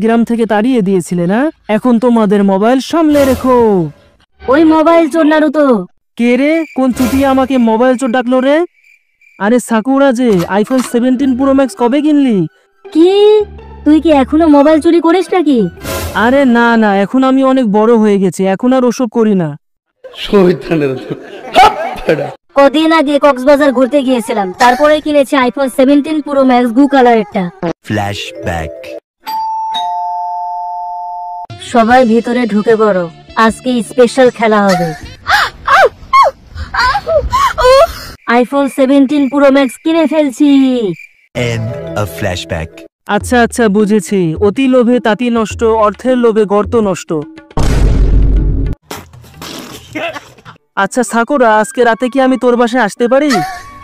গ্রাম থেকে তাড়িয়ে দিয়েছিলে না? এখন তোমাদের মোবাইল সামলে রেখো। ওই মোবাইল চোর নারুতো। কে রে? কোন চুটিয়া আমাকে মোবাইল চোর ডাকলো রে? আরে সাকুরা যে আইফোন 17 প্রো ম্যাক্স কবে কিনলি? কি তুই কি এখনো মোবাইল চুরি করিস নাকি? আরে না না, এখন আমি অনেক বড় হয়ে গেছি, এখন আর ওসব করি না। কদিন আগে কক্সবাজার ঘুরতে গিয়েছিলাম, তারপরে কিনেছি আইফোন 17 প্রো ম্যাক্স ব্লু কালারেরটা। ফ্ল্যাশব্যাক। সবাই ভিতরে ঢুকে পড়ো, আজকে স্পেশাল খেলা হবে। আইফোন 17 প্রো ম্যাক্স কিনে ফেলছি। End of flashback. আচ্ছা আচ্ছা বুঝেছি, অতি লোভে তাঁতি নষ্ট, অর্থের লোভে গর্ত নষ্ট। আচ্ছা সাকুরা, আজকে রাতে কি আমি তোর বাসায় আসতে পারি?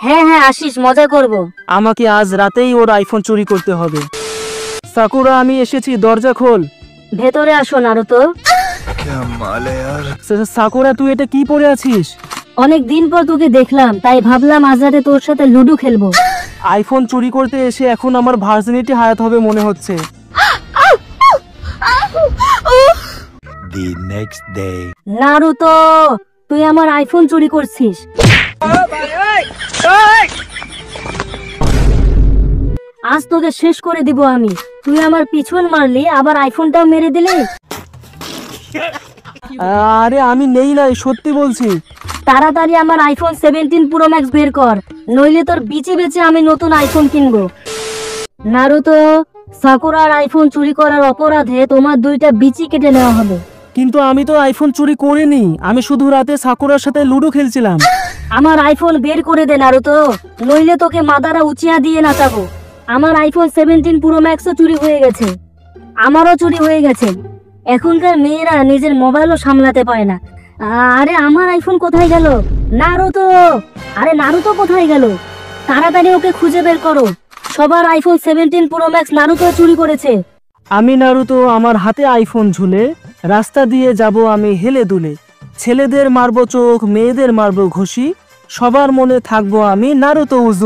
হ্যাঁ হ্যাঁ আসিস, মজা করব। আমাকে আজ রাতেই ওর আইফোন চুরি করতে হবে। সাকুরা আমি এসেছি, দরজা খোল। ভেতরে আসো নারুতো। সাকুরা তুই এটা কি পরে আছিস? অনেক দিন পর তোকে দেখলাম, তাই ভাবলাম আজ রাতে তোর সাথে লুডো খেলবো। আইফোন চুরি করতে এসে এখন আমার ভার্জিনিটি হারাতে হবে মনে হচ্ছে। The next day. নারুতো, তুই আমার আইফোন চুরি করছিস। আজ তোকে শেষ করে দিব আমি। তুই আমার পিছন মারলি, আবার আইফোনটাও মেরে দিলি। আরে আমি নেই নাই, সত্যি বলছি। তাড়াতাড়ি আমার আইফোন 17 প্রো ম্যাক্স বের কর, নইলে তোর বিচে বেচে আমি নতুন আইফোন কিনবো। নারুতো, সাকুরার আইফোন চুরি করার অপরাধে তোমার দুইটা বিচি কেটে নেওয়া হবে। কিন্তু আমি তো আইফোন চুরি করিনি, আমি শুধু রাতে সাকুরার সাথে লুডো খেলছিলাম। আমার আইফোন বের করে দে নারুতো, নইলে তোকে মাদারা উচিয়া দিয়ে নাচাবো। আমার আইফোন 17 প্রো ম্যাক্সও চুরি হয়ে গেছে, আমারও চুরি হয়ে গেছে। এখনকার মেয়েরা নিজের মোবাইলও সামলাতে পারে না। আরে আমার আইফোন কোথায় গেল? নারুতো, আরে নারুতো কোথায় গেল? তাড়াতাড়ি ওকে খুঁজে বের করো। সবার আইফোন 17 প্রো ম্যাক্স নারুতো চুরি করেছে। আমি নারুতো, আমার হাতে আইফোন ঝুলে রাস্তা দিয়ে যাব আমি হেলে দুলে। ছেলেদের মারবো চোখ, মেয়েদের মারবো ঘুষি, সবার মনে থাকবো আমি নারুতো উজু।